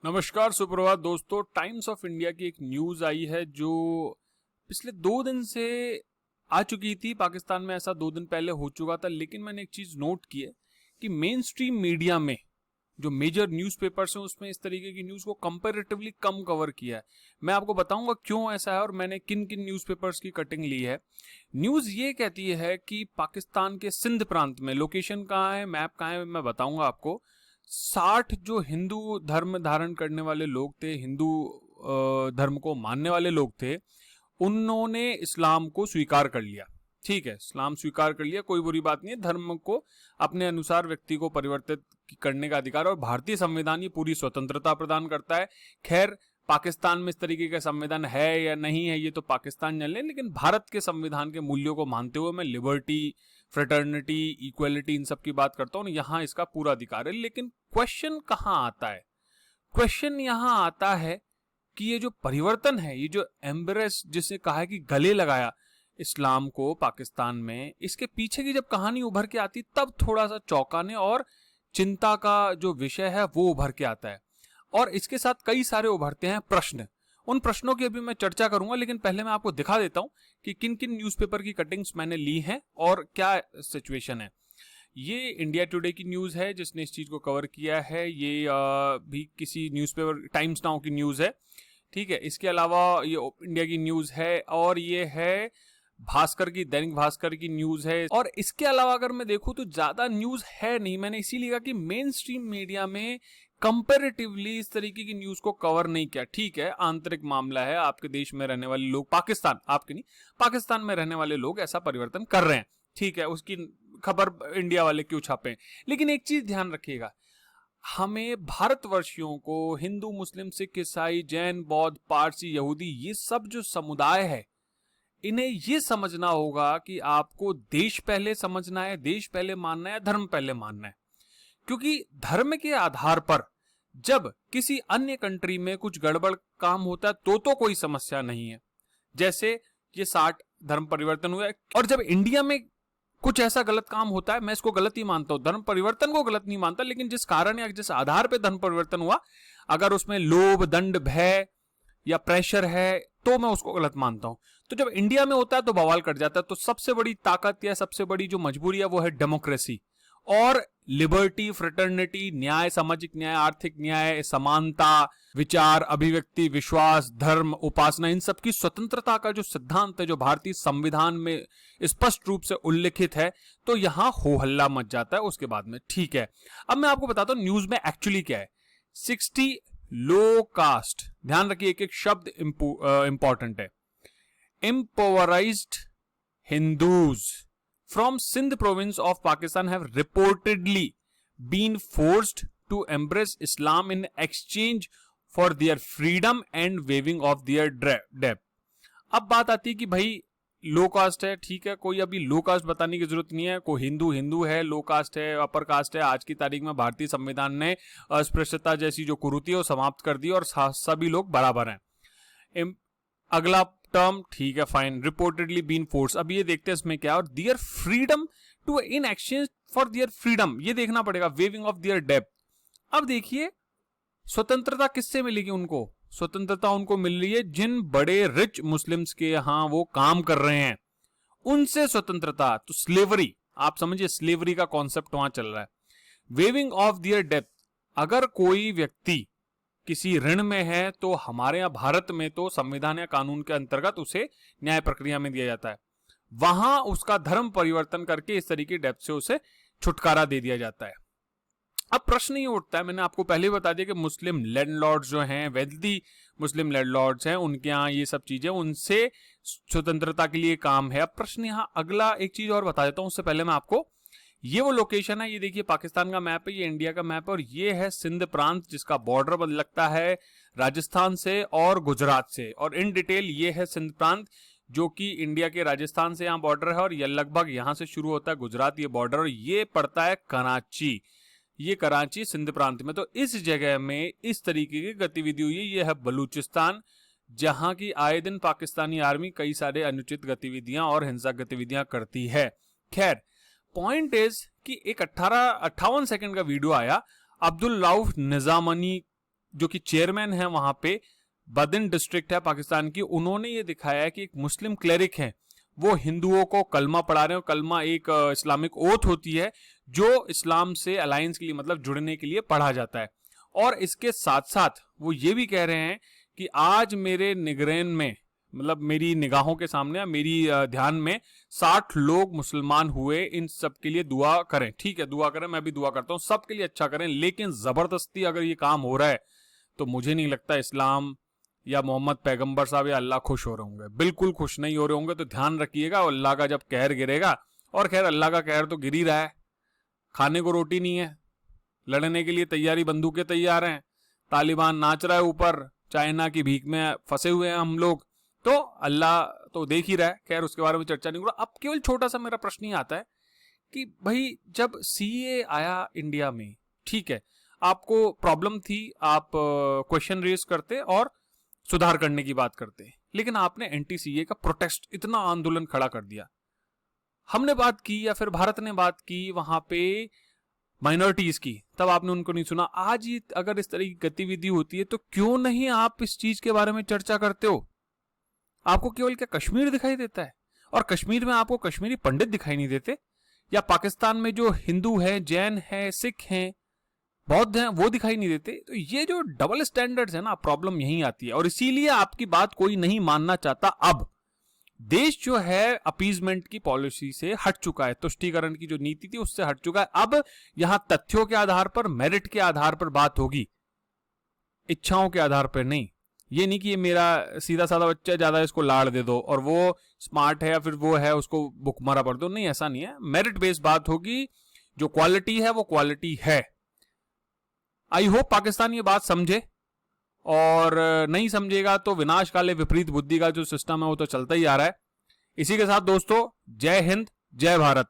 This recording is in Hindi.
नमस्कार, सुप्रभात दोस्तों। टाइम्स ऑफ इंडिया की एक न्यूज आई है जो पिछले 2 दिन से आ चुकी थी। पाकिस्तान में ऐसा 2 दिन पहले हो चुका था, लेकिन मैंने एक चीज नोट की है कि मेन स्ट्रीम मीडिया में जो मेजर न्यूज़पेपर्स हैं उसमें इस तरीके की न्यूज को कंपैरेटिवली कम कवर किया है। मैं आपको बताऊंगा क्यों ऐसा है और मैंने किन किन न्यूज़पेपर्स की कटिंग ली है। न्यूज ये कहती है कि पाकिस्तान के सिंध प्रांत में, लोकेशन कहाँ है, मैप कहाँ है, मैं बताऊंगा आपको। 60 जो हिंदू धर्म धारण करने वाले लोग थे, हिंदू धर्म को मानने वाले लोग थे, उन्होंने इस्लाम को स्वीकार कर लिया। ठीक है, इस्लाम स्वीकार कर लिया, कोई बुरी बात नहीं है। धर्म को अपने अनुसार व्यक्ति को परिवर्तित करने का अधिकार, और भारतीय संविधान ये पूरी स्वतंत्रता प्रदान करता है। खैर, पाकिस्तान में इस तरीके का संविधान है या नहीं है ये तो पाकिस्तान जान ले, लेकिन भारत के संविधान के मूल्यों को मानते हुए मैं लिबर्टी, फ्रेटर्निटी, इक्वलिटी, इन सब की बात करता हूं। यहां इसका पूरा अधिकार है। लेकिन क्वेश्चन कहां आता है? क्वेश्चन यहां आता है कि ये जो परिवर्तन है, ये जो एम्ब्रेस जिसे कहा है कि गले लगाया इस्लाम को पाकिस्तान में, इसके पीछे की जब कहानी उभर के आती तब थोड़ा सा चौंकाने और चिंता का जो विषय है वो उभर के आता है। और इसके साथ कई सारे उभरते हैं प्रश्न। उन प्रश्नों की अभी मैं चर्चा करूंगा, लेकिन पहले मैं आपको दिखा देता हूं कि किन किन न्यूज़पेपर की कटिंग्स मैंने ली हैं और क्या सिचुएशन है। ये इंडिया टुडे की न्यूज है जिसने इस चीज को कवर किया है। ये भी किसी न्यूज़पेपर, टाइम्स नाउ की न्यूज है। ठीक है, इसके अलावा ये इंडिया की न्यूज है, और ये है भास्कर की, दैनिक भास्कर की न्यूज है। और इसके अलावा अगर मैं देखूं तो ज्यादा न्यूज है नहीं। मैंने इसीलिए कहा कि मेन स्ट्रीम मीडिया में कंपैरेटिवली इस तरीके की न्यूज को कवर नहीं किया। ठीक है, आंतरिक मामला है, आपके देश में रहने वाले लोग, पाकिस्तान, आपके नहीं, पाकिस्तान में रहने वाले लोग ऐसा परिवर्तन कर रहे हैं। ठीक है, उसकी खबर इंडिया वाले क्यों छापे। लेकिन एक चीज ध्यान रखिएगा, हमें भारतवर्षियों को, हिंदू, मुस्लिम, सिख, ईसाई, जैन, बौद्ध, पारसी, यहूदी, ये सब जो समुदाय है, इन्हें ये समझना होगा कि आपको देश पहले समझना है, देश पहले मानना है, धर्म पहले मानना है। क्योंकि धर्म के आधार पर जब किसी अन्य कंट्री में कुछ गड़बड़ काम होता है तो कोई समस्या नहीं है। जैसे ये 60 धर्म परिवर्तन हुआ है, और जब इंडिया में कुछ ऐसा गलत काम होता है, मैं इसको गलत ही मानता हूं, धर्म परिवर्तन को गलत नहीं मानता, लेकिन जिस कारण या जिस आधार पर धर्म परिवर्तन हुआ, अगर उसमें लोभ, दंड, भय या प्रेशर है तो मैं उसको गलत मानता हूं। तो जब इंडिया में होता है तो बवाल कर जाता है। तो सबसे बड़ी ताकत या सबसे बड़ी जो मजबूरी है वो है डेमोक्रेसी और लिबर्टी, फ्रेटर्निटी, न्याय, सामाजिक न्याय, आर्थिक न्याय, समानता, विचार, अभिव्यक्ति, विश्वास, धर्म, उपासना, इन सब की स्वतंत्रता का जो सिद्धांत है, जो भारतीय संविधान में स्पष्ट रूप से उल्लिखित है, तो यहां हो हल्ला मच जाता है उसके बाद में। ठीक है, अब मैं आपको बताता हूं न्यूज में एक्चुअली क्या है। 60 लो कास्ट, ध्यान रखिए, एक एक शब्द इंपॉर्टेंट है। Impoverished Hindus from Sindh province of Pakistan have reportedly been forced to embrace Islam in exchange for their freedom and waiving of their debt। अब बात आती है कि भाई लो कास्ट है, ठीक है, कोई अभी लो कास्ट बताने की जरूरत नहीं है। कोई हिंदू हिंदू है, लो कास्ट है, अपर कास्ट है। आज की तारीख में भारतीय संविधान ने अस्पृश्यता जैसी जो कुरीति है वो समाप्त कर दी और सभी लोग बराबर हैं। अगला टर्म, ठीक है, फाइन, रिपोर्टेडली बीन फोर्स। अब ये देखते हैं इसमें क्या, और their freedom to in exchange for their freedom, ये देखना पड़ेगा, वेविंग ऑफ दियर डेब्ट। अब देखिए, स्वतंत्रता किससे मिलेगी उनको? स्वतंत्रता उनको मिल रही है जिन बड़े रिच मुस्लिम्स के यहां वो काम कर रहे हैं, उनसे स्वतंत्रता। तो स्लेवरी, आप समझिए, स्लेवरी का कॉन्सेप्ट वहां चल रहा है। वेविंग ऑफ दियर डेब्ट, अगर कोई व्यक्ति किसी ऋण में है तो हमारे यहां भारत में तो संविधान या कानून के अंतर्गत उसे न्याय प्रक्रिया में दिया जाता है, वहां उसका धर्म परिवर्तन करके इस तरीके डेब्ट से उसे छुटकारा दे दिया जाता है। अब प्रश्न ये उठता है, मैंने आपको पहले बता दिया कि मुस्लिम लैंडलॉर्ड्स जो हैं, वेल्दी मुस्लिम लैंडलॉर्ड्स हैं, उनके यहाँ ये सब चीजें, उनसे स्वतंत्रता के लिए काम है। अब प्रश्न यहाँ अगला, एक चीज और बता देता हूं उससे पहले मैं आपको, ये वो लोकेशन है, ये देखिए पाकिस्तान का मैप है, ये इंडिया का मैप है, और ये है सिंध प्रांत जिसका बॉर्डर लगता है राजस्थान से और गुजरात से। और इन डिटेल ये है सिंध प्रांत जो कि इंडिया के राजस्थान से यहाँ बॉर्डर है, और ये लगभग यहां से शुरू होता है गुजरात ये बॉर्डर, और ये पड़ता है कराची, ये कराची सिंध प्रांत में। तो इस जगह में इस तरीके की गतिविधि हुई है। ये है बलूचिस्तान, जहां की आए दिन पाकिस्तानी आर्मी कई सारे अनुचित गतिविधियां और हिंसक गतिविधियां करती है। खैर, पॉइंट इज कि एक 58 सेकंड का वीडियो आया अब्दुल रऊफ निजामनी जो कि चेयरमैन है वहां पे, बदिन डिस्ट्रिक्ट है पाकिस्तान की, उन्होंने ये दिखाया है कि एक मुस्लिम क्लेरिक है, वो हिंदुओं को कलमा पढ़ा रहे हैं। कलमा एक इस्लामिक ओथ होती है जो इस्लाम से अलायंस के लिए, मतलब जुड़ने के लिए पढ़ा जाता है। और इसके साथ साथ वो ये भी कह रहे हैं कि आज मेरे निगरान में, मतलब मेरी निगाहों के सामने, मेरी ध्यान में 60 लोग मुसलमान हुए, इन सब के लिए दुआ करें। ठीक है, दुआ करें, मैं भी दुआ करता हूं, सबके लिए अच्छा करें, लेकिन जबरदस्ती अगर ये काम हो रहा है तो मुझे नहीं लगता इस्लाम या मोहम्मद पैगंबर साहब या अल्लाह खुश हो रहे होंगे। बिल्कुल खुश नहीं हो रहे होंगे। तो ध्यान रखिएगा, अल्लाह का जब कहर गिरेगा, और खैर अल्लाह का कहर तो गिर ही रहा है, खाने को रोटी नहीं है, लड़ने के लिए तैयारी, बंदूकें तैयार हैं, तालिबान नाच रहा है ऊपर, चाइना की भीख में फंसे हुए हैं हम लोग, तो अल्लाह तो देख ही रहा है। खैर उसके बारे में चर्चा नहीं करूँ। अब केवल छोटा सा मेरा प्रश्न ही आता है कि भाई जब सीए आया इंडिया में, ठीक है, आपको प्रॉब्लम थी, आप क्वेश्चन रेज करते और सुधार करने की बात करते, लेकिन आपने एंटी सीए का प्रोटेस्ट, इतना आंदोलन खड़ा कर दिया। हमने बात की या फिर भारत ने बात की वहां पे माइनॉरिटीज की, तब आपने उनको नहीं सुना। आज ही अगर इस तरह की गतिविधि होती है तो क्यों नहीं आप इस चीज के बारे में चर्चा करते हो? आपको केवल क्या कश्मीर दिखाई देता है? और कश्मीर में आपको कश्मीरी पंडित दिखाई नहीं देते? या पाकिस्तान में जो हिंदू है, जैन है, सिख हैं, बौद्ध हैं, वो दिखाई नहीं देते? तो ये जो डबल स्टैंडर्ड्स है ना, प्रॉब्लम यही आती है। और इसीलिए आपकी बात कोई नहीं मानना चाहता। अब देश जो है अपीजमेंट की पॉलिसी से हट चुका है, तुष्टीकरण की जो नीति थी उससे हट चुका है। अब यहां तथ्यों के आधार पर, मेरिट के आधार पर बात होगी, इच्छाओं के आधार पर नहीं। ये नहीं कि ये मेरा सीधा साधा बच्चा, ज्यादा इसको लाड़ दे दो और वो स्मार्ट है या फिर वो है उसको भुखमरा पड़ दो, नहीं, ऐसा नहीं है। मेरिट बेस्ड बात होगी, जो क्वालिटी है वो क्वालिटी है। आई होप पाकिस्तान ये बात समझे, और नहीं समझेगा तो विनाश काले विपरीत बुद्धि का जो सिस्टम है वो तो चलता ही आ रहा है। इसी के साथ दोस्तों, जय हिंद, जय भारत।